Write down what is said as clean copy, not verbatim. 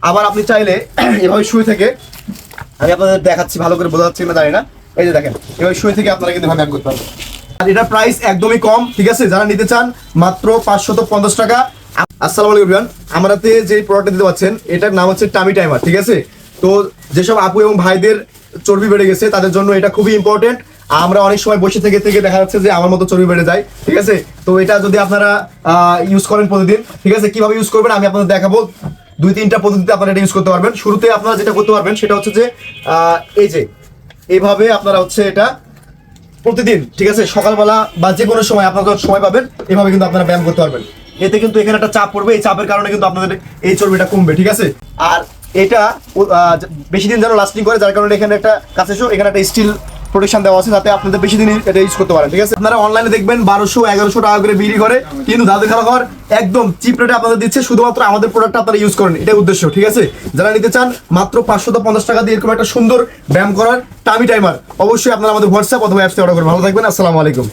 আবার আপনি চাইলে এভাবে শুয়ে থেকে, আমি আপনাদের দেখাচ্ছি, ভালো করে বোঝা যাচ্ছে না জানি না, এই যে দেখেন এভাবে শুয়ে থেকে আপনারা কিন্তু ব্যায়াম করতে পারবেন। আর এটার প্রাইস একদমই কম, ঠিক আছে? যারা নিতে চান মাত্র 550 টাকা। আসসালামু আলাইকুম এভরিওয়ান, আমারাতে যে প্রোডাক্টটা দিতে পাচ্ছেন এটার নাম হচ্ছে টামি টাইমার, ঠিক আছে? তো যেসব আপু এবং ভাইদের চর্বি বেড়ে গেছে তাদের জন্য এটা খুবই ইম্পর্টেন্ট। আমরা অনেক সময় বসে থেকে থেকে দেখা যাচ্ছে যে আমার মতো চর্বি বেড়ে যায়, ঠিক আছে? তো এটা যদি আপনারা ইউজ করেন প্রতিদিন, ঠিক আছে, কিভাবে ইউজ করবেন আমি আপনাদের দেখাবো। 2-3টা পদ্ধতিতে আপনারা এটা ইউজ করতে পারবেন। শুরুতে আপনারা যেটা করতে পারবেন সেটা হচ্ছে যে এই যে এইভাবে আপনারা হচ্ছে এটা প্রতিদিন, ঠিক আছে, সকালবেলা বা যে কোনো সময় আপনারা যখন সময় পাবেন এভাবে কিন্তু আপনারা ব্যায়াম করতে পারবেন। এতে কিন্তু এখানে একটা চাপ পড়বে, এই চাপের কারণে কিন্তু আপনাদের এই চর্বিটা কমবে, ঠিক আছে? আর এটা বেশি দিন যেন লাস্টিং করে, যার কারণে এখানে একটা কাছে এখানে একটা স্টিল প্রোটেকশন দেওয়া আছে যাতে আপনাদের বেশি দিন এটা ইউজ করতে পারেন, ঠিক আছে? আপনারা অনলাইনে দেখবেন 1200-1100 টাকা করে বিক্রি করে, কিন্তু দাদু খাবার একদম চিপ রেটে আপনাদের দিচ্ছে, শুধুমাত্র আমাদের প্রোডাক্টটা আপনারা ইউজ করেন, এটাই উদ্দেশ্য, ঠিক আছে? যারা নিতে চান মাত্র 550 টাকা দিয়ে এরকম একটা সুন্দর ব্যায়াম করার টামি টাইমার, অবশ্যই আপনারা আমাদের হোয়াটসঅ্যাপ অথবা অ্যাপসে অর্ডার করবেন। ভালো থাকবেন, আসসালামু আলাইকুম।